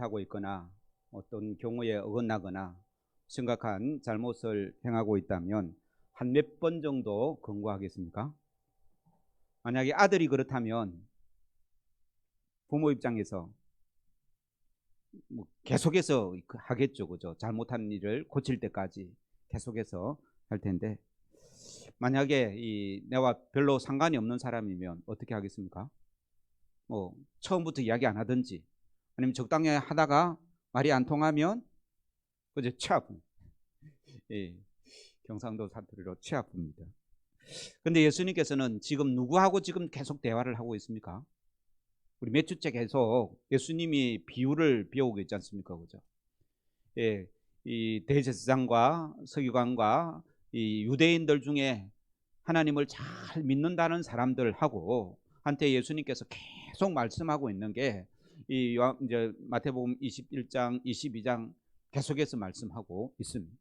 잘못하고 있거나 어떤 경우에 어긋나거나 심각한 잘못을 행하고 있다면 한 몇 번 정도 권고하겠습니까? 만약에 아들이 그렇다면 부모 입장에서 뭐 계속해서 하겠죠, 그죠? 잘못한 일을 고칠 때까지 계속해서 할 텐데, 만약에 내와 별로 상관이 없는 사람이면 어떻게 하겠습니까? 뭐 처음부터 이야기 안 하든지, 아니면 적당히 하다가 말이 안 통하면 그제 취합, 예, 경상도 사투리로 취합입니다. 근데 예수님께서는 지금 누구하고 지금 계속 대화를 하고 있습니까? 우리 몇 주째 계속 예수님이 비유를 배우고 있지 않습니까? 그죠? 예, 이 대제사장과 서기관과 이 유대인들 중에 하나님을 잘 믿는다는 사람들하고 한테 예수님께서 계속 말씀하고 있는 게 이제 마태복음 21장, 22장 계속해서 말씀하고 있습니다.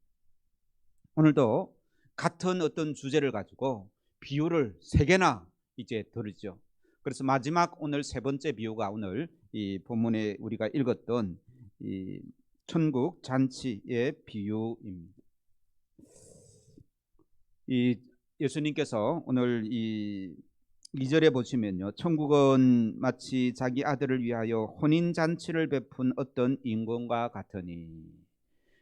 오늘도 같은 어떤 주제를 가지고 비유를 3개나 이제 들으죠. 그래서 마지막 오늘 3번째 비유가 오늘 이 본문에 우리가 읽었던 이 천국 잔치의 비유입니다. 이 예수님께서 오늘 이 2절에 보시면요, 천국은 마치 자기 아들을 위하여 혼인 잔치를 베푼 어떤 임금과 같으니,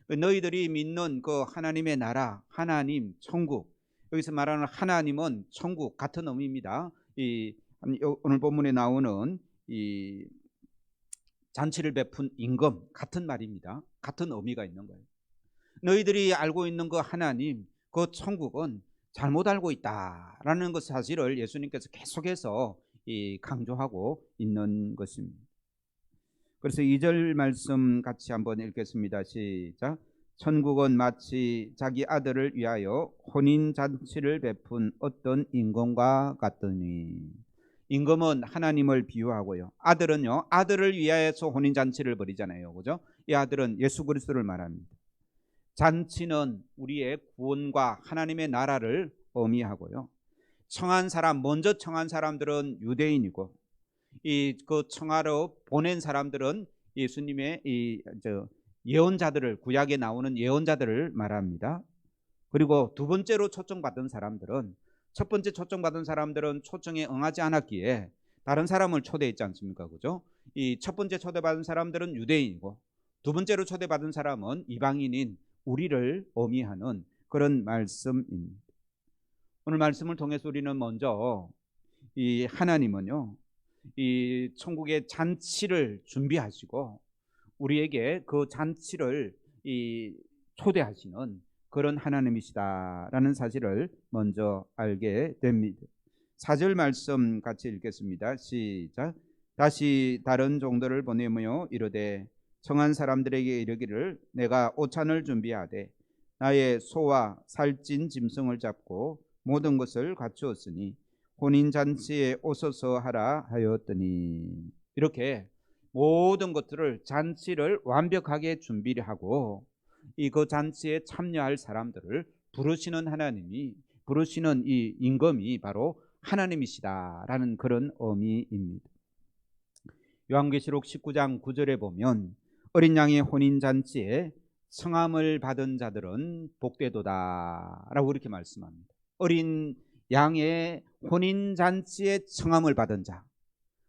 너희들이 믿는 그 하나님의 나라, 하나님, 천국, 여기서 말하는 하나님은 천국 같은 의미입니다. 오늘 본문에 나오는 이 잔치를 베푼 임금 같은 말입니다. 같은 의미가 있는 거예요. 너희들이 알고 있는 그 하나님, 그 천국은 잘못 알고 있다라는 그 사실을 예수님께서 계속해서 강조하고 있는 것입니다. 그래서 2절 말씀 같이 한번 읽겠습니다. 시작. 천국은 마치 자기 아들을 위하여 혼인잔치를 베푼 어떤 임금과 같더니, 임금은 하나님을 비유하고요, 아들은요, 아들을 위하여서 혼인잔치를 벌이잖아요, 그죠? 이 아들은 예수 그리스도를 말합니다. 잔치는 우리의 구원과 하나님의 나라를 의미하고요, 청한 사람, 먼저 청한 사람들은 유대인이고, 그 청하러 보낸 사람들은 예수님의 예언자들을, 구약에 나오는 예언자들을 말합니다. 그리고 두 번째로 초청받은 사람들은, 첫 번째 초청받은 사람들은 초청에 응하지 않았기에 다른 사람을 초대했지 않습니까? 그죠? 이 첫 번째 초대받은 사람들은 유대인이고, 두 번째로 초대받은 사람은 이방인인 우리를 의미하는 그런 말씀입니다. 오늘 말씀을 통해서 우리는 먼저 이 하나님은요, 이 천국의 잔치를 준비하시고 우리에게 그 잔치를 초대하시는 그런 하나님이시다라는 사실을 먼저 알게 됩니다. 4절 말씀 같이 읽겠습니다. 시작. 다시 다른 종들을 보내며 이르되 청한 사람들에게 이르기를 내가 오찬을 준비하되 나의 소와 살찐 짐승을 잡고 모든 것을 갖추었으니 혼인잔치에 오소서 하라 하였더니, 이렇게 모든 것들을, 잔치를 완벽하게 준비를 하고 그 잔치에 참여할 사람들을 부르시는 하나님이, 부르시는 이 임금이 바로 하나님이시다라는 그런 의미입니다. 요한계시록 19장 9절에 보면 어린 양의 혼인잔치에 성함을 받은 자들은 복되도다 라고 그렇게 말씀합니다. 어린 양의 혼인잔치에 성함을 받은 자,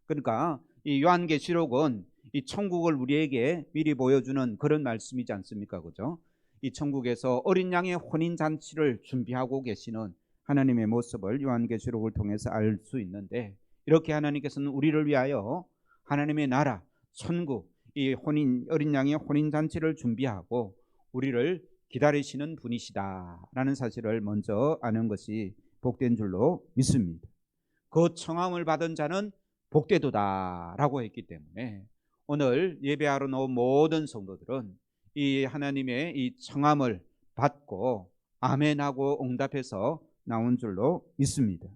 그러니까 이 요한계시록은 이 천국을 우리에게 미리 보여주는 그런 말씀이지 않습니까? 그죠? 이 천국에서 어린 양의 혼인잔치를 준비하고 계시는 하나님의 모습을 요한계시록을 통해서 알 수 있는데, 이렇게 하나님께서는 우리를 위하여 하나님의 나라, 천국, 이 어린 양의 혼인잔치를 준비하고 우리를 기다리시는 분이시다라는 사실을 먼저 아는 것이 복된 줄로 믿습니다. 그 청함을 받은 자는 복되도다라고 했기 때문에 오늘 예배하러 나온 모든 성도들은 이 하나님의 이 청함을 받고 아멘하고 응답해서 나온 줄로 믿습니다.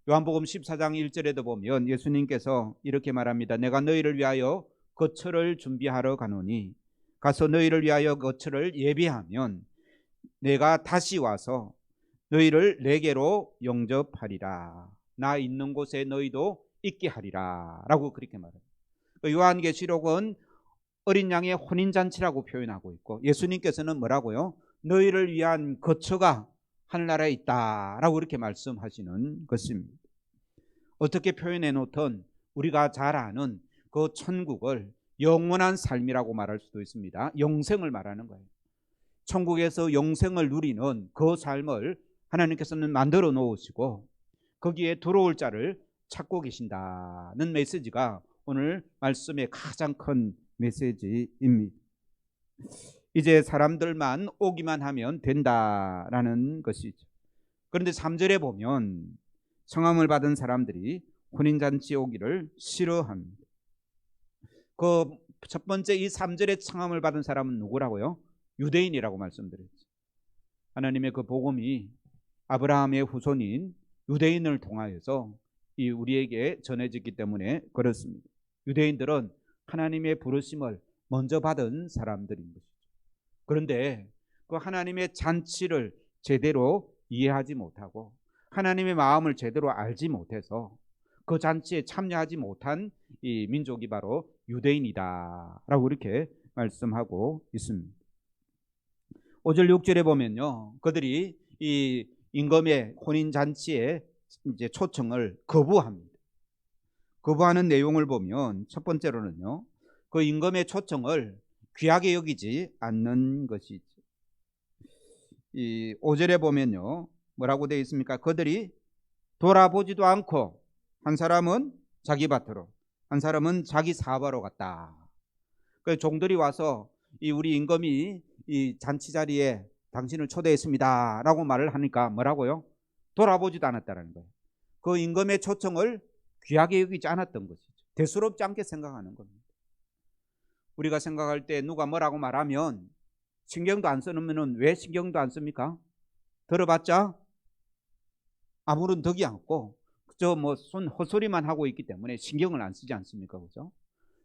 요한복음 14장 1절에도 보면 예수님께서 이렇게 말합니다. 내가 너희를 위하여 거처를 준비하러 가노니 가서 너희를 위하여 거처를 예비하면 내가 다시 와서 너희를 내게로 영접하리라. 나 있는 곳에 너희도 있게 하리라 라고 그렇게 말합니다. 요한계시록은 어린 양의 혼인잔치라고 표현하고 있고, 예수님께서는 뭐라고요? 너희를 위한 거처가 하늘나라에 있다라고 이렇게 말씀하시는 것입니다. 어떻게 표현해 놓든 우리가 잘 아는 그 천국을 영원한 삶이라고 말할 수도 있습니다. 영생을 말하는 거예요. 천국에서 영생을 누리는 그 삶을 하나님께서는 만들어 놓으시고 거기에 들어올 자를 찾고 계신다는 메시지가 오늘 말씀의 가장 큰 메시지입니다. 이제 사람들만 오기만 하면 된다라는 것이죠. 그런데 3절에 보면 성함을 받은 사람들이 혼인잔치에 오기를 싫어합니다. 그 첫 번째 이 3절에 성함을 받은 사람은 누구라고요? 유대인이라고 말씀드렸죠. 하나님의 그 복음이 아브라함의 후손인 유대인을 통하여서 이 우리에게 전해졌기 때문에 그렇습니다. 유대인들은 하나님의 부르심을 먼저 받은 사람들인 것이죠. 그런데 그 하나님의 잔치를 제대로 이해하지 못하고 하나님의 마음을 제대로 알지 못해서 그 잔치에 참여하지 못한 이 민족이 바로 유대인이다라고 이렇게 말씀하고 있습니다. 5절 6절에 보면요, 그들이 이 임금의 혼인 잔치에 이제 초청을 거부합니다. 거부하는 내용을 보면 첫 번째로는요, 그 임금의 초청을 귀하게 여기지 않는 것이죠. 이 5절에 보면요, 뭐라고 되어 있습니까? 그들이 돌아보지도 않고 한 사람은 자기 밭으로, 한 사람은 자기 사바로 갔다. 그 종들이 와서 이 우리 임금이 이 잔치 자리에 당신을 초대했습니다라고 말을 하니까 뭐라고요? 돌아보지도 않았다라는 거예요. 그 임금의 초청을 귀하게 여기지 않았던 것이죠. 대수롭지 않게 생각하는 겁니다. 우리가 생각할 때 누가 뭐라고 말하면 신경도 안 쓰면 왜 신경도 안 씁니까? 들어봤자 아무런 덕이 않고 저 뭐 손 헛소리만 하고 있기 때문에 신경을 안 쓰지 않습니까? 그죠?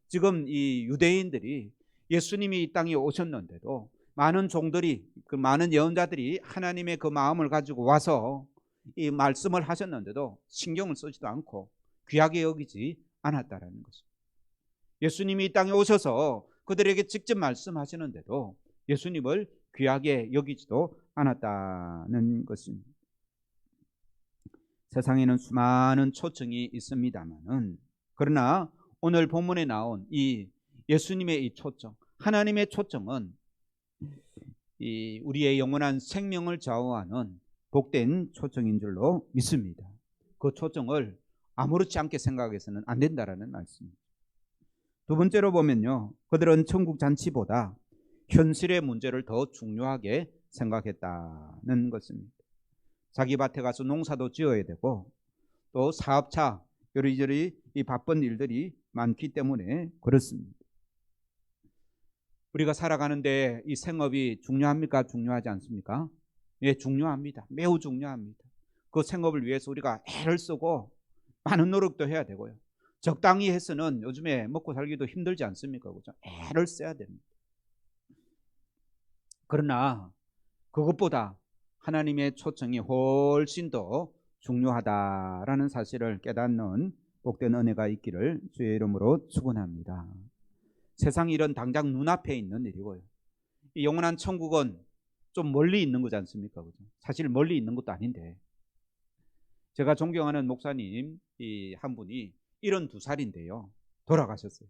지금 이 유대인들이 예수님이 이 땅에 오셨는데도 많은 종들이, 그 많은 예언자들이 하나님의 그 마음을 가지고 와서 이 말씀을 하셨는데도 신경을 쓰지도 않고 귀하게 여기지 않았다라는 것입니다. 예수님이 이 땅에 오셔서 그들에게 직접 말씀하시는데도 예수님을 귀하게 여기지도 않았다는 것입니다. 세상에는 수많은 초청이 있습니다만은, 그러나 오늘 본문에 나온 이 예수님의 이 초청, 하나님의 초청은 이 우리의 영원한 생명을 좌우하는 복된 초청인 줄로 믿습니다. 그 초청을 아무렇지 않게 생각해서는 안 된다라는 말씀입니다. 두 번째로 보면요, 그들은 천국 잔치보다 현실의 문제를 더 중요하게 생각했다는 것입니다. 자기 밭에 가서 농사도 지어야 되고 또 사업차 요리조리 이 바쁜 일들이 많기 때문에 그렇습니다. 우리가 살아가는데 이 생업이 중요합니까? 중요하지 않습니까? 예, 중요합니다. 매우 중요합니다. 그 생업을 위해서 우리가 애를 쓰고 많은 노력도 해야 되고요. 적당히 해서는 요즘에 먹고 살기도 힘들지 않습니까? 그죠? 애를 써야 됩니다. 그러나 그것보다 하나님의 초청이 훨씬 더 중요하다라는 사실을 깨닫는 복된 은혜가 있기를 주의 이름으로 축원합니다. 세상 일은 당장 눈앞에 있는 일이고요. 이 영원한 천국은 좀 멀리 있는 거지 않습니까? 그죠? 사실 멀리 있는 것도 아닌데, 제가 존경하는 목사님 한 분이 72살인데요. 돌아가셨어요.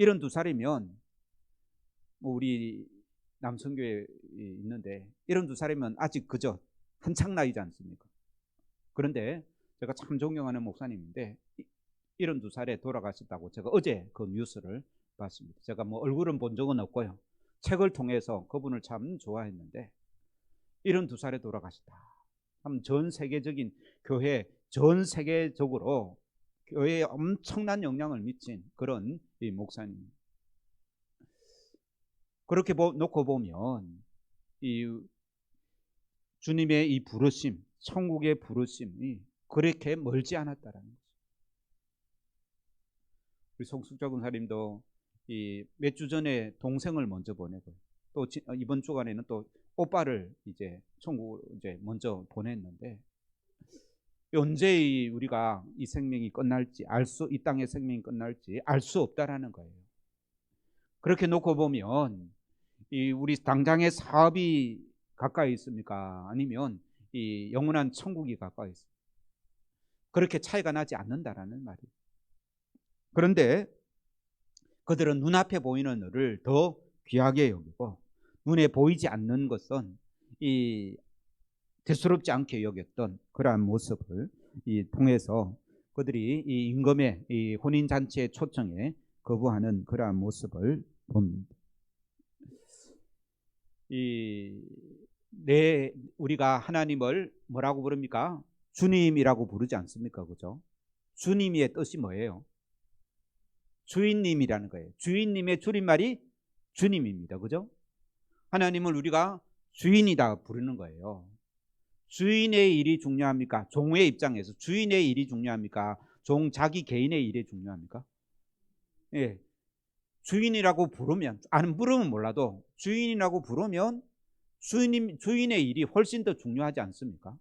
72살이면 우리 남성교회 있는데 72살이면 아직 그저 한창 나이지 않습니까? 그런데 제가 참 존경하는 목사님인데 72살에 돌아가셨다고 제가 어제 그 뉴스를 봤습니다. 제가 뭐 얼굴은 본 적은 없고요. 책을 통해서 그분을 참 좋아했는데 72살에 돌아가셨다. 전 세계적인 교회, 전 세계적으로 교회에 엄청난 영향을 미친 그런 이 목사님. 그렇게 놓고 보면 이 주님의 이 부르심, 천국의 부르심이 그렇게 멀지 않았다라는 거죠. 우리 송숙자 군사님도 이 몇 주 전에 동생을 먼저 보내고 또 이번 주간에는 또 오빠를 이제 천국 이제 먼저 보냈는데, 언제 우리가 이 생명이 끝날지 이 땅의 생명이 끝날지 알 수 없다라는 거예요. 그렇게 놓고 보면 우리 당장의 사업이 가까이 있습니까? 아니면 이 영원한 천국이 가까이 있습니까? 그렇게 차이가 나지 않는다라는 말이에요. 그런데 그들은 눈앞에 보이는 을을 더 귀하게 여기고 눈에 보이지 않는 것은 이 대수롭지 않게 여겼던 그러한 모습을 통해서 그들이 이 임금의 이 혼인 잔치의 초청에 거부하는 그러한 모습을 봅니다. 우리가 하나님을 뭐라고 부릅니까? 주님이라고 부르지 않습니까? 그죠? 주님의 뜻이 뭐예요? 주인님이라는 거예요. 주인님의 줄임말이 주님입니다. 그죠? 하나님을 우리가 주인이다 부르는 거예요. 주인의 일이 중요합니까? 종의 입장에서 주인의 일이 중요합니까? 종 자기 개인의 일이 중요합니까? 예. 주인이라고 부르면, 안 부르면 몰라도 주인이라고 부르면 주인의 일이 훨씬 더 중요하지 않습니까?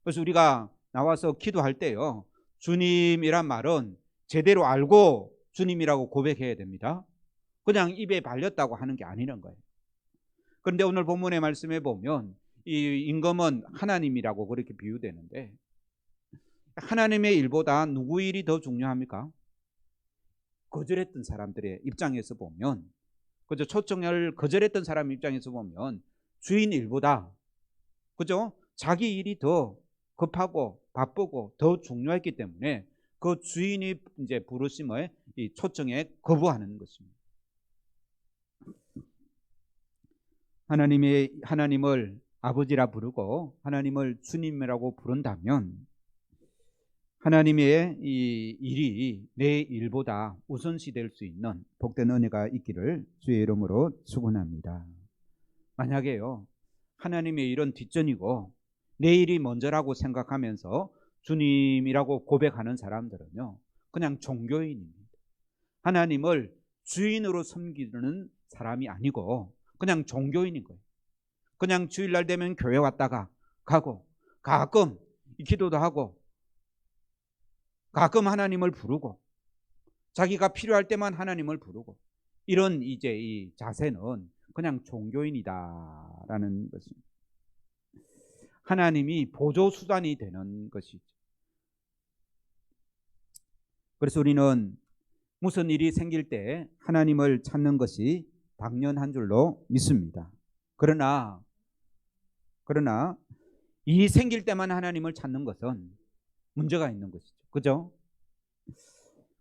그래서 우리가 나와서 기도할 때요, 주님이란 말은 제대로 알고 주님이라고 고백해야 됩니다. 그냥 입에 발렸다고 하는 게 아니란 거예요. 그런데 오늘 본문의 말씀에 보면 이 임금은 하나님이라고 그렇게 비유되는데, 하나님의 일보다 누구 일이 더 중요합니까? 거절했던 사람들의 입장에서 보면, 그죠? 초청을 거절했던 사람 입장에서 보면 주인 일보다, 그죠? 자기 일이 더 급하고 바쁘고 더 중요했기 때문에 그 주인이 이제 부르심을 이 초청에 거부하는 것입니다. 하나님을 아버지라 부르고 하나님을 주님이라고 부른다면 하나님의 이 일이 내 일보다 우선시 될 수 있는 복된 은혜가 있기를 주의 이름으로 축원합니다. 만약에요, 하나님의 일은 뒷전이고 내 일이 먼저라고 생각하면서 주님이라고 고백하는 사람들은요, 그냥 종교인입니다. 하나님을 주인으로 섬기는 사람이 아니고 그냥 종교인인 거예요. 그냥 주일날 되면 교회 왔다가 가고, 가끔 기도도 하고, 가끔 하나님을 부르고, 자기가 필요할 때만 하나님을 부르고, 이런 이제 이 자세는 그냥 종교인이다라는 것입니다. 하나님이 보조 수단이 되는 것이죠. 그래서 우리는 무슨 일이 생길 때 하나님을 찾는 것이 당연한 줄로 믿습니다. 그러나 일이 생길 때만 하나님을 찾는 것은 문제가 있는 것이죠. 그죠?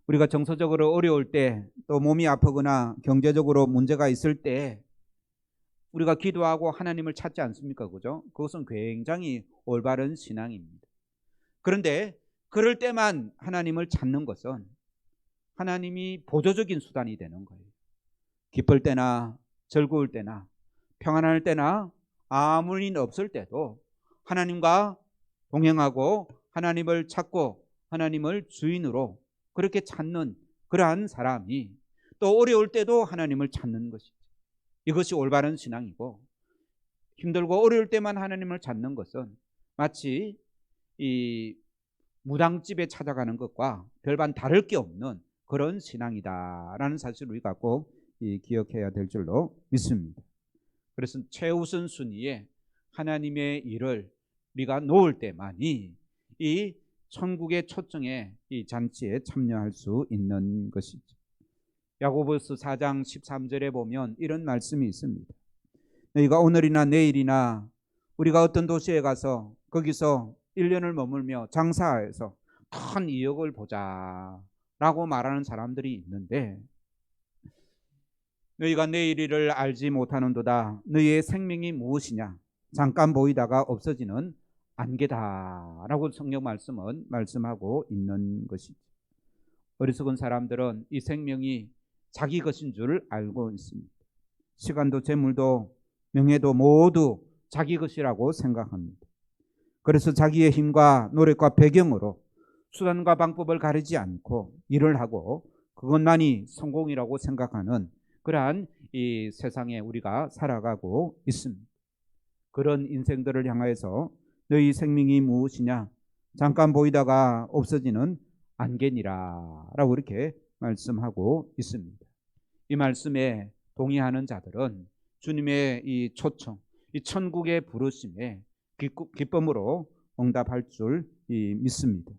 우리가 정서적으로 어려울 때, 또 몸이 아프거나 경제적으로 문제가 있을 때 우리가 기도하고 하나님을 찾지 않습니까? 그죠? 그것은 굉장히 올바른 신앙입니다. 그런데 그럴 때만 하나님을 찾는 것은 하나님이 보조적인 수단이 되는 거예요. 기쁠 때나 즐거울 때나 평안할 때나 아무 일 없을 때도 하나님과 동행하고 하나님을 찾고 하나님을 주인으로 그렇게 찾는 그러한 사람이 또 어려울 때도 하나님을 찾는 것이죠. 이것이 올바른 신앙이고, 힘들고 어려울 때만 하나님을 찾는 것은 마치 이 무당집에 찾아가는 것과 별반 다를 게 없는 그런 신앙이다라는 사실을 우리가 꼭 기억해야 될 줄로 믿습니다. 그래서 최우선 순위에 하나님의 일을 우리가 놓을 때만이 이 천국의 초청에 이 잔치에 참여할 수 있는 것이죠. 야고보서 4장 13절에 보면 이런 말씀이 있습니다. 너희가 오늘이나 내일이나 우리가 어떤 도시에 가서 거기서 1년을 머물며 장사해서 큰 이익을 보자 라고 말하는 사람들이 있는데, 너희가 내일 일을 알지 못하는도다. 너희의 생명이 무엇이냐? 잠깐 보이다가 없어지는 안개다 라고 성경 말씀은 말씀하고 있는 것이죠. 어리석은 사람들은 이 생명이 자기 것인 줄 알고 있습니다. 시간도 재물도 명예도 모두 자기 것이라고 생각합니다. 그래서 자기의 힘과 노력과 배경으로 수단과 방법을 가리지 않고 일을 하고 그것만이 성공이라고 생각하는 그러한 이 세상에 우리가 살아가고 있습니다. 그런 인생들을 향해서 너희 생명이 무엇이냐? 잠깐 보이다가 없어지는 안개니라 라고 이렇게 말씀하고 있습니다. 이 말씀에 동의하는 자들은 주님의 이 초청, 이 천국의 부르심에 기쁨으로 응답할 줄 믿습니다.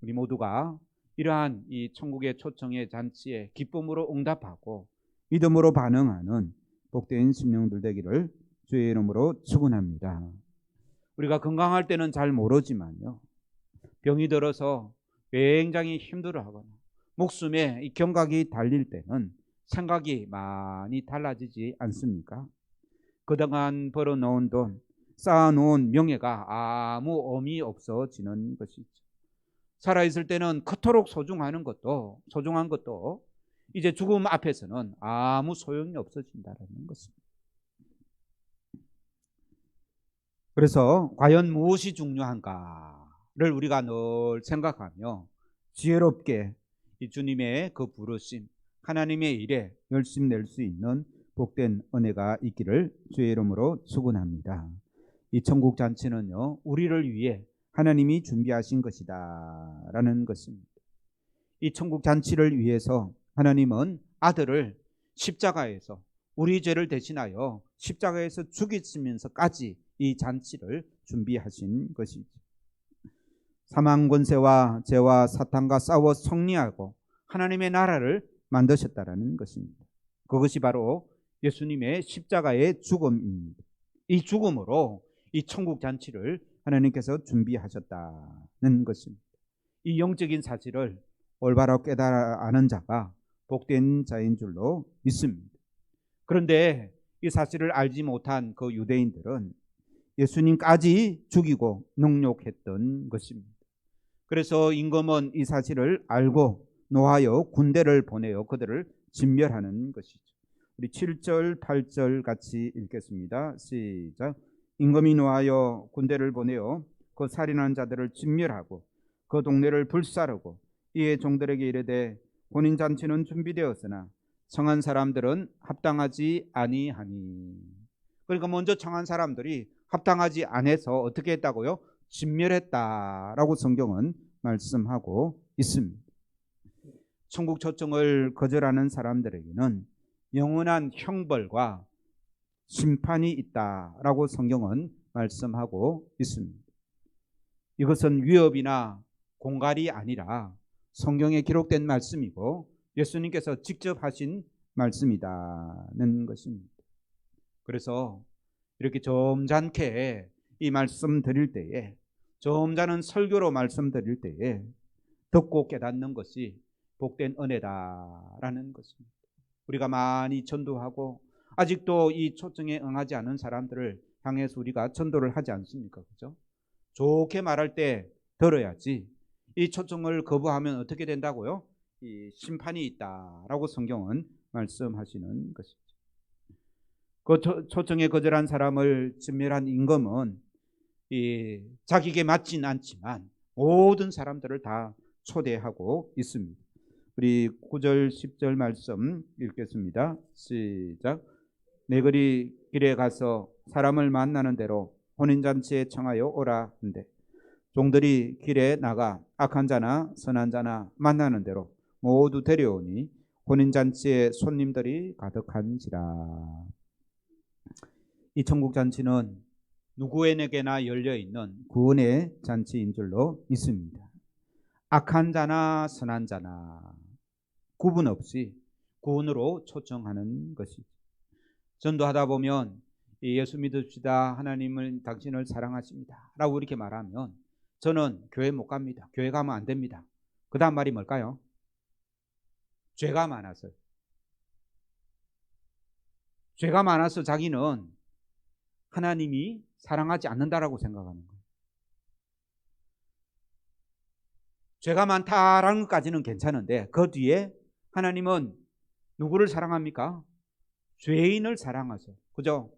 우리 모두가 이러한 이 천국의 초청의 잔치에 기쁨으로 응답하고 믿음으로 반응하는 복된 심령들 되기를 주의 이름으로 축원합니다. 우리가 건강할 때는 잘 모르지만요, 병이 들어서 굉장히 힘들어하거나 목숨에 이 경각이 달릴 때는 생각이 많이 달라지지 않습니까? 그동안 벌어놓은 돈, 쌓아놓은 명예가 아무 의미 없어지는 것이죠. 살아있을 때는 그토록 소중한 것도 이제 죽음 앞에서는 아무 소용이 없어진다는 것입니다. 그래서 과연 무엇이 중요한가를 우리가 늘 생각하며 지혜롭게 이 주님의 그 부르심, 하나님의 일에 열심 낼 수 있는 복된 은혜가 있기를 주의 이름으로 축원합니다. 이 천국 잔치는요, 우리를 위해 하나님이 준비하신 것이다 라는 것입니다. 이 천국 잔치를 위해서 하나님은 아들을 십자가에서 우리 죄를 대신하여 십자가에서 죽이시면서까지 이 잔치를 준비하신 것이죠. 사망 권세와 죄와 사탄과 싸워 승리하고 하나님의 나라를 만드셨다라는 것입니다. 그것이 바로 예수님의 십자가의 죽음입니다. 이 죽음으로 이 천국 잔치를 하나님께서 준비하셨다는 것입니다. 이 영적인 사실을 올바로 깨달아 아는 자가 복된 자인 줄로 믿습니다. 그런데 이 사실을 알지 못한 그 유대인들은 예수님까지 죽이고 능욕했던 것입니다. 그래서 임금은 이 사실을 알고 노하여 군대를 보내어 그들을 진멸하는 것이죠. 우리 7절 8절 같이 읽겠습니다. 시작. 임금이 노하여 군대를 보내어 그 살인한 자들을 진멸하고 그 동네를 불사르고 이에 종들에게 이르되 혼인잔치는 준비되었으나 청한 사람들은 합당하지 아니하니. 그러니까 먼저 청한 사람들이 합당하지 않아서 어떻게 했다고요? 진멸했다라고 성경은 말씀하고 있습니다. 천국 초청을 거절하는 사람들에게는 영원한 형벌과 심판이 있다라고 성경은 말씀하고 있습니다. 이것은 위협이나 공갈이 아니라 성경에 기록된 말씀이고 예수님께서 직접 하신 말씀이다는 것입니다. 그래서 이렇게 점잖게 이 말씀 드릴 때에, 점잖은 설교로 말씀 드릴 때에 듣고 깨닫는 것이 복된 은혜다라는 것입니다. 우리가 많이 전도하고 아직도 이 초청에 응하지 않은 사람들을 향해서 우리가 전도를 하지 않습니까? 그죠? 좋게 말할 때 들어야지. 이 초청을 거부하면 어떻게 된다고요? 이 심판이 있다라고 성경은 말씀하시는 것이죠. 그 초청에 거절한 사람을 진멸한 임금은 자기에게 맞진 않지만 모든 사람들을 다 초대하고 있습니다. 우리 9절 10절 말씀 읽겠습니다. 시작. 내거리 길에 가서 사람을 만나는 대로 혼인잔치에 청하여 오라 한대 종들이 길에 나가 악한 자나 선한 자나 만나는 대로 모두 데려오니 혼인잔치에 손님들이 가득한지라. 이 천국잔치는 누구에게나 열려있는 구원의 잔치인 줄로 믿습니다. 악한 자나 선한 자나 구분 없이 구원으로 초청하는 것이죠. 전도하다 보면 예수 믿읍시다, 하나님을 당신을 사랑하십니다 라고 이렇게 말하면 저는 교회 못 갑니다, 교회 가면 안 됩니다, 그 다음 말이 뭘까요? 죄가 많아서요. 죄가 많아서 자기는 하나님이 사랑하지 않는다라고 생각하는 거예요. 죄가 많다라는 것까지는 괜찮은데 그 뒤에 하나님은 누구를 사랑합니까? 죄인을 사랑하세요. 그죠?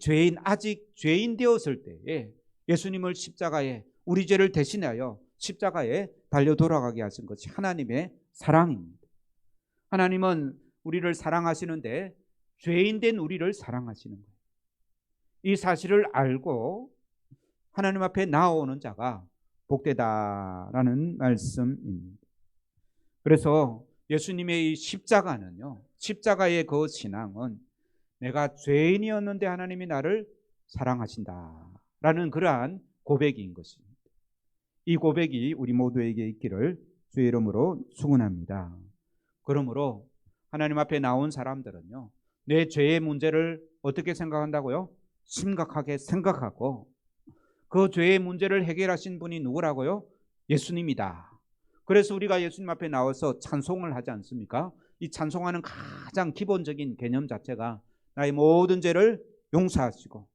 죄인, 아직 죄인 되었을 때에 예수님을 십자가에, 우리 죄를 대신하여 십자가에 달려 돌아가게 하신 것이 하나님의 사랑입니다. 하나님은 우리를 사랑하시는데 죄인 된 우리를 사랑하시는 거예요. 이 사실을 알고 하나님 앞에 나오는 자가 복되다라는 말씀입니다. 그래서 예수님의 이 십자가는요, 십자가의 그 신앙은 내가 죄인이었는데 하나님이 나를 사랑하신다라는 그러한 고백인 것입니다. 이 고백이 우리 모두에게 있기를 주의 이름으로 축원합니다. 그러므로 하나님 앞에 나온 사람들은요, 내 죄의 문제를 어떻게 생각한다고요? 심각하게 생각하고 그 죄의 문제를 해결하신 분이 누구라고요? 예수님이다. 그래서 우리가 예수님 앞에 나와서 찬송을 하지 않습니까? 이 찬송하는 가장 기본적인 개념 자체가 나의 모든 죄를 용서하시고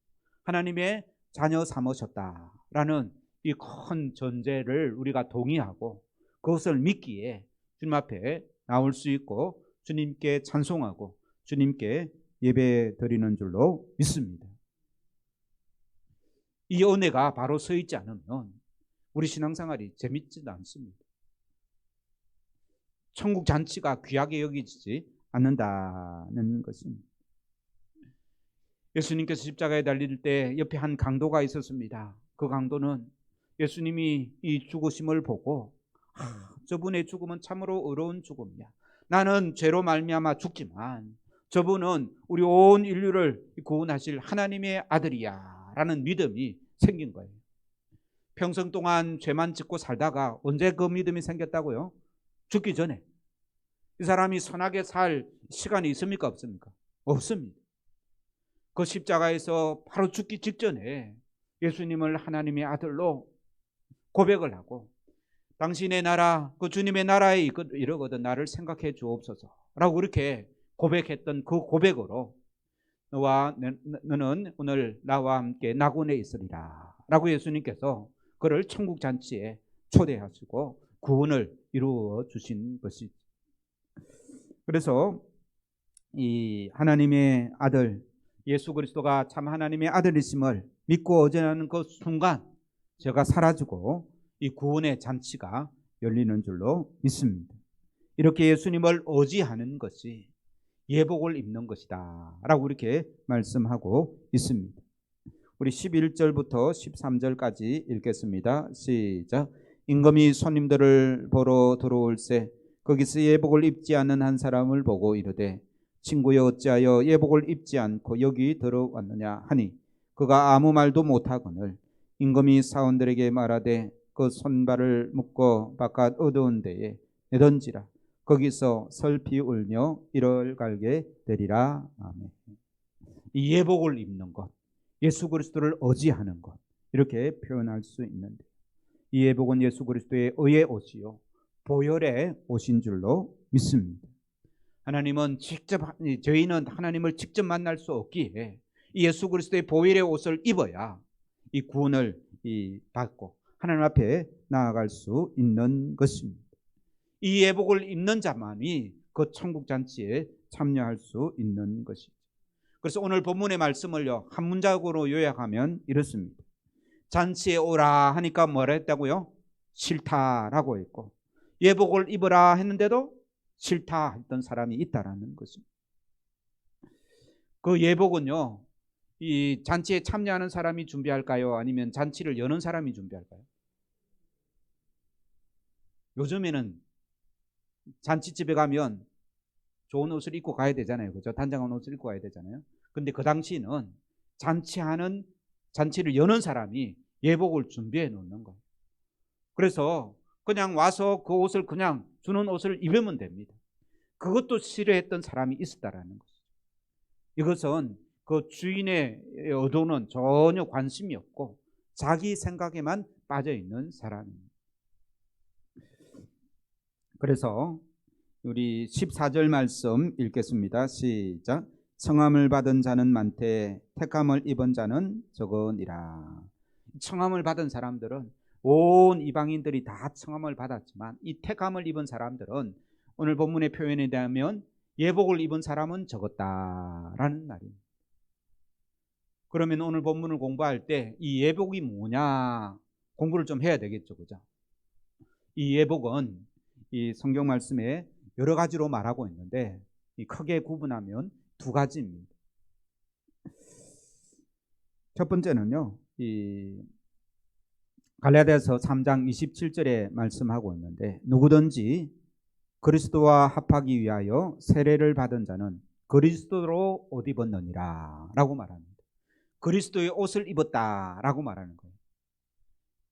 하나님의 자녀 삼으셨다라는 이 큰 전제를 우리가 동의하고 그것을 믿기에 주님 앞에 나올 수 있고 주님께 찬송하고 주님께 예배 드리는 줄로 믿습니다. 이 은혜가 바로 서 있지 않으면 우리 신앙생활이 재밌지도 않습니다. 천국 잔치가 귀하게 여기지 않는다는 것입니다. 예수님께서 십자가에 달릴 때 옆에 한 강도가 있었습니다. 그 강도는 예수님이 이 죽으심을 보고 저분의 죽음은 참으로 어려운 죽음이야. 나는 죄로 말미암아 죽지만 저분은 우리 온 인류를 구원하실 하나님의 아들이야 라는 믿음이 생긴 거예요. 평생 동안 죄만 짓고 살다가 언제 그 믿음이 생겼다고요? 죽기 전에. 이 사람이 선하게 살 시간이 있습니까? 없습니까? 없습니다. 그 십자가에서 바로 죽기 직전에 예수님을 하나님의 아들로 고백을 하고 당신의 나라, 그 주님의 나라에 이르거든 나를 생각해 주옵소서 라고 그렇게 고백했던 그 고백으로 너는 오늘 나와 함께 낙원에 있으리라 라고 예수님께서 그를 천국 잔치에 초대하시고 구원을 이루어 주신 것이죠. 그래서 이 하나님의 아들 예수 그리스도가 참 하나님의 아들이심을 믿고 의존하는 그 순간 죄가 사라지고 이 구원의 잔치가 열리는 줄로 믿습니다. 이렇게 예수님을 의지하는 것이 예복을 입는 것이다 라고 이렇게 말씀하고 있습니다. 우리 11절부터 13절까지 읽겠습니다. 시작. 임금이 손님들을 보러 들어올새 거기서 예복을 입지 않는 한 사람을 보고 이르되 친구여 어찌하여 예복을 입지 않고 여기 들어왔느냐 하니 그가 아무 말도 못하거늘 임금이 사원들에게 말하되 그 손발을 묶어 바깥 어두운 데에 내던지라. 거기서 슬피 울며 이를 갈게 되리라. 아멘. 이 예복을 입는 것, 예수 그리스도를 의지하는 것 이렇게 표현할 수 있는데 이 예복은 예수 그리스도의 의의 옷이요 보혈의 옷인 줄로 믿습니다. 하나님은 직접 저희는 하나님을 직접 만날 수 없기에 이 예수 그리스도의 보혈의 옷을 입어야 이 구원을 받고 하나님 앞에 나아갈 수 있는 것입니다. 이 예복을 입는 자만이 그 천국 잔치에 참여할 수 있는 것이죠. 그래서 오늘 본문의 말씀을요 한 문장으로 요약하면 이렇습니다. 잔치에 오라 하니까 뭐라 했다고요? 싫다라고 했고 예복을 입으라 했는데도 싫다 했던 사람이 있다라는 것입니다. 그 예복은요 이 잔치에 참여하는 사람이 준비할까요? 아니면 잔치를 여는 사람이 준비할까요? 요즘에는 잔치집에 가면 좋은 옷을 입고 가야 되잖아요. 그죠? 단장한 옷을 입고 가야 되잖아요. 근데 그 당시는 잔치를 여는 사람이 예복을 준비해 놓는 거예요. 그래서 그냥 와서 그 옷을 그냥 주는 옷을 입으면 됩니다. 그것도 싫어했던 사람이 있었다라는 것이죠. 이것은 그 주인의 의도는 전혀 관심이 없고 자기 생각에만 빠져 있는 사람입니다. 그래서 우리 14절 말씀 읽겠습니다. 시작. 청함을 받은 자는 많되 택함을 입은 자는 적으니라. 청함을 받은 사람들은 온 이방인들이 다 청함을 받았지만 이 택함을 입은 사람들은 오늘 본문의 표현에 대하면 예복을 입은 사람은 적었다라는 말입니다. 그러면 오늘 본문을 공부할 때 이 예복이 뭐냐 공부를 좀 해야 되겠죠, 그죠? 이 예복은 이 성경 말씀에 여러 가지로 말하고 있는데 크게 구분하면 두 가지입니다. 첫 번째는요, 이 갈라디아서 3장 27절에 말씀하고 있는데 누구든지 그리스도와 합하기 위하여 세례를 받은 자는 그리스도로 옷 입었느니라 라고 말합니다. 그리스도의 옷을 입었다 라고 말하는 거예요.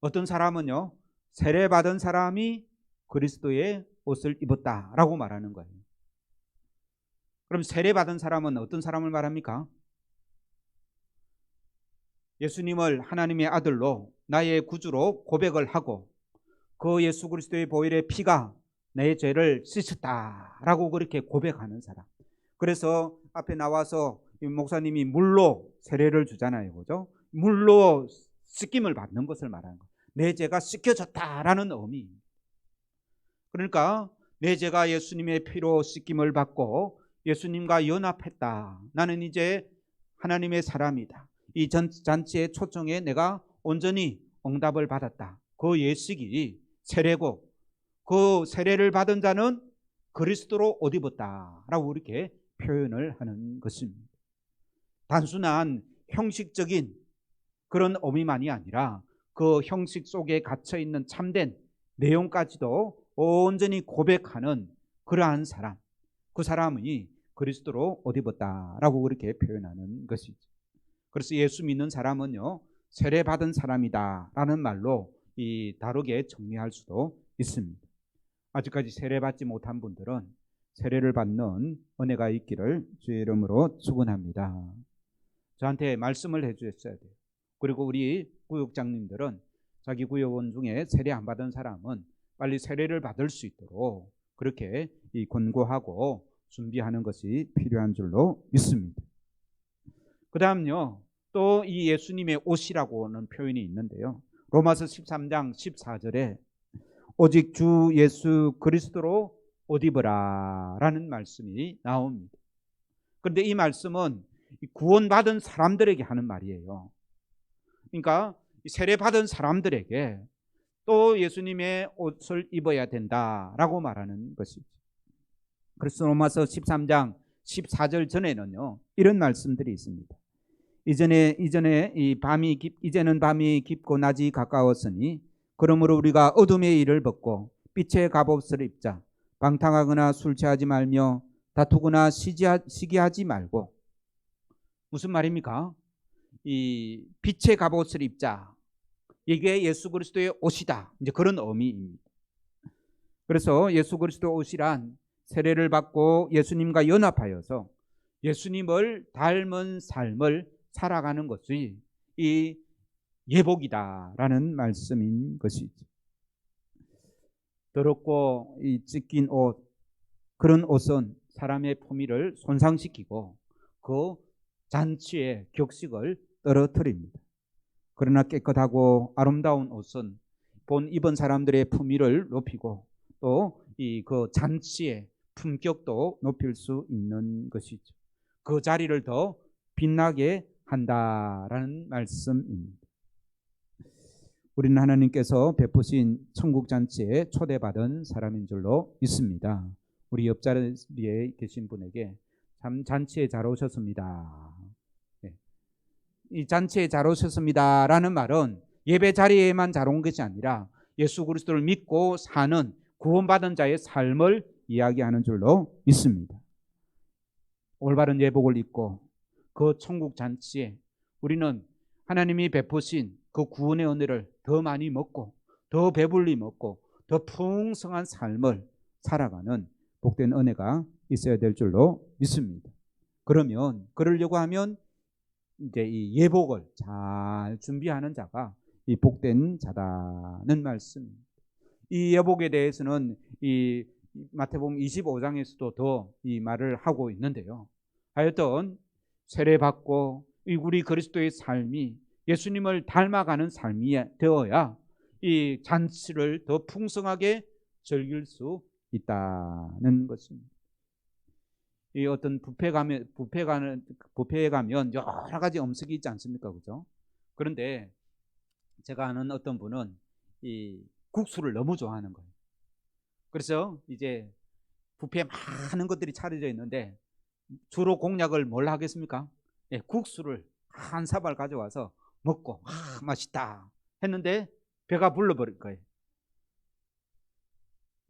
어떤 사람은요, 세례 받은 사람이 그리스도의 옷을 입었다 라고 말하는 거예요. 그럼 세례 받은 사람은 어떤 사람을 말합니까? 예수님을 하나님의 아들로 나의 구주로 고백을 하고 그 예수 그리스도의 보혈의 피가 내 죄를 씻었다라고 그렇게 고백하는 사람. 그래서 앞에 나와서 목사님이 물로 세례를 주잖아요, 그죠? 물로 씻김을 받는 것을 말하는 거예요. 내 죄가 씻겨졌다라는 의미. 그러니까 내 죄가 예수님의 피로 씻김을 받고 예수님과 연합했다. 나는 이제 하나님의 사람이다. 이 잔치의 초청에 내가 온전히 응답을 받았다. 그 예식이 세례고 그 세례를 받은 자는 그리스도로 옷 입었다라고 이렇게 표현을 하는 것입니다. 단순한 형식적인 그런 의미만이 아니라 그 형식 속에 갇혀 있는 참된 내용까지도 온전히 고백하는 그러한 사람, 그 사람이 그리스도로 옷 입었다라고 그렇게 표현하는 것이죠. 그래서 예수 믿는 사람은요, 세례 받은 사람이다라는 말로 다르게 정리할 수도 있습니다. 아직까지 세례 받지 못한 분들은 세례를 받는 은혜가 있기를 주의 이름으로 축원합니다. 저한테 말씀을 해주셨어야 돼요. 그리고 우리 구역장님들은 자기 구역원 중에 세례 안 받은 사람은 빨리 세례를 받을 수 있도록 그렇게 권고하고 준비하는 것이 필요한 줄로 믿습니다. 그 다음요, 또 이 예수님의 옷이라고 하는 표현이 있는데요, 로마서 13장 14절에 오직 주 예수 그리스도로 옷 입으라 라는 말씀이 나옵니다. 그런데 이 말씀은 구원받은 사람들에게 하는 말이에요. 그러니까 세례 받은 사람들에게 또 예수님의 옷을 입어야 된다라고 말하는 것이죠. 그래서 로마서 13장 14절 전에는요, 이런 말씀들이 있습니다. 이제는 밤이 깊고 낮이 가까웠으니 그러므로 우리가 어둠의 일을 벗고 빛의 갑옷을 입자. 방탕하거나 술 취하지 말며 다투거나 시기하지 말고. 무슨 말입니까? 이 빛의 갑옷을 입자. 이게 예수 그리스도의 옷이다. 이제 그런 의미입니다. 그래서 예수 그리스도 옷이란 세례를 받고 예수님과 연합하여서 예수님을 닮은 삶을 살아가는 것이 이 예복이다라는 말씀인 것이죠. 더럽고 이 찢긴 옷, 그런 옷은 사람의 품위를 손상시키고 그 잔치의 격식을 떨어뜨립니다. 그러나 깨끗하고 아름다운 옷은 본 입은 사람들의 품위를 높이고 또 그 잔치의 품격도 높일 수 있는 것이죠. 그 자리를 더 빛나게 한다라는 말씀입니다. 우리는 하나님께서 베푸신 천국 잔치에 초대받은 사람인 줄로 믿습니다. 우리 옆자리에 계신 분에게 참 잔치에 잘 오셨습니다. 이 잔치에 잘 오셨습니다라는 말은 예배 자리에만 잘 온 것이 아니라 예수 그리스도를 믿고 사는 구원받은 자의 삶을 이야기하는 줄로 믿습니다. 올바른 예복을 입고 그 천국 잔치에 우리는 하나님이 베푸신 그 구원의 은혜를 더 많이 먹고 더 배불리 먹고 더 풍성한 삶을 살아가는 복된 은혜가 있어야 될 줄로 믿습니다. 그러려고 하면 이제 이 예복을 잘 준비하는 자가 이 복된 자다는 말씀입니다. 이 예복에 대해서는 이 마태복음 25장에서도 더 이 말을 하고 있는데요. 하여튼 세례 받고 우리 그리스도의 삶이 예수님을 닮아가는 삶이 되어야 이 잔치를 더 풍성하게 즐길 수 있다는 것입니다. 이 어떤 뷔페에 가면 여러 가지 음식이 있지 않습니까, 그죠? 그런데 제가 아는 어떤 분은 이 국수를 너무 좋아하는 거예요. 그래서 이제 뷔페에 많은 것들이 차려져 있는데 주로 공략을 뭘 하겠습니까? 국수를 한 사발 가져와서 먹고 맛있다 했는데 배가 불러버릴 거예요.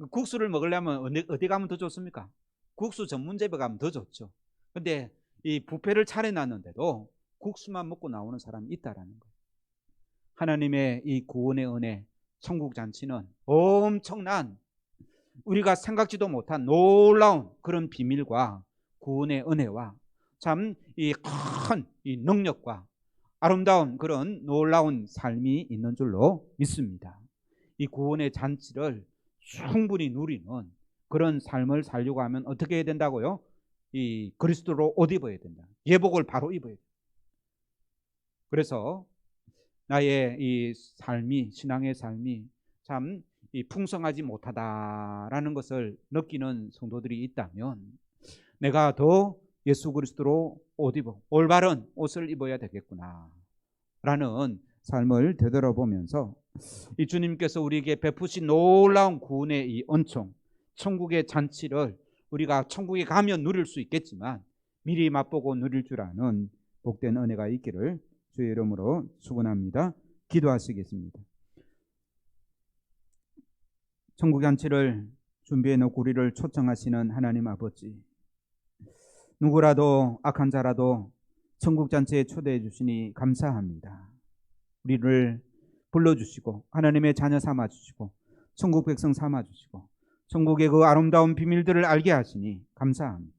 국수를 먹으려면 어디 가면 더 좋습니까? 국수 전문집에 가면 더 좋죠. 근데 이 뷔페를 차려놨는데도 국수만 먹고 나오는 사람이 있다라는 거예요. 하나님의 이 구원의 은혜, 천국 잔치는 엄청난, 우리가 생각지도 못한 놀라운 그런 비밀과 구원의 은혜와 참 이 큰 이 능력과 아름다운 그런 놀라운 삶이 있는 줄로 믿습니다. 이 구원의 잔치를 충분히 누리는 그런 삶을 살려고 하면 어떻게 해야 된다고요? 이 그리스도로 옷 입어야 된다. 예복을 바로 입어야 된다. 그래서 나의 이 삶이, 신앙의 삶이 참 이 풍성하지 못하다라는 것을 느끼는 성도들이 있다면 내가 더 예수 그리스도로 옷 입어 올바른 옷을 입어야 되겠구나 라는 삶을 되돌아보면서 이 주님께서 우리에게 베푸신 놀라운 구원의 이恩宠, 천국의 잔치를 우리가 천국에 가면 누릴 수 있겠지만 미리 맛보고 누릴 줄 아는 복된 은혜가 있기를 주의 이름으로 축원합니다. 기도하시겠습니다. 천국 잔치를 준비해 놓고 우리를 초청하시는 하나님 아버지, 누구라도 악한 자라도 천국 잔치에 초대해 주시니 감사합니다. 우리를 불러주시고 하나님의 자녀 삼아주시고 천국 백성 삼아주시고 천국의 그 아름다운 비밀들을 알게 하시니 감사합니다.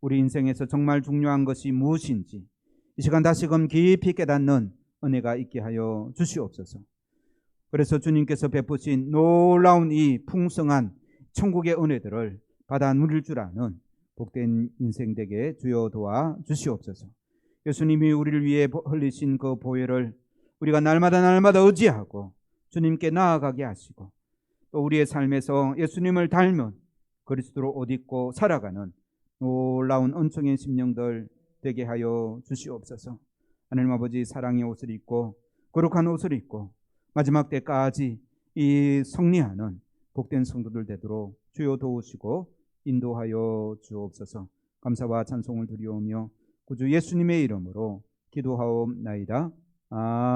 우리 인생에서 정말 중요한 것이 무엇인지 이 시간 다시금 깊이 깨닫는 은혜가 있게 하여 주시옵소서. 그래서 주님께서 베푸신 놀라운 이 풍성한 천국의 은혜들을 받아 누릴 줄 아는 복된 인생 되게 주여 도와 주시옵소서. 예수님이 우리를 위해 흘리신 그 보혈을 우리가 날마다 의지하고 주님께 나아가게 하시고 또 우리의 삶에서 예수님을 닮은 그리스도로 옷 입고 살아가는 놀라운 은총의 심령들 되게 하여 주시옵소서. 하나님 아버지, 사랑의 옷을 입고 거룩한 옷을 입고 마지막 때까지 이 승리하는 복된 성도들 되도록 주여 도우시고 인도하여 주옵소서. 감사와 찬송을 드리오며 구주 예수님의 이름으로 기도하옵나이다. 아멘.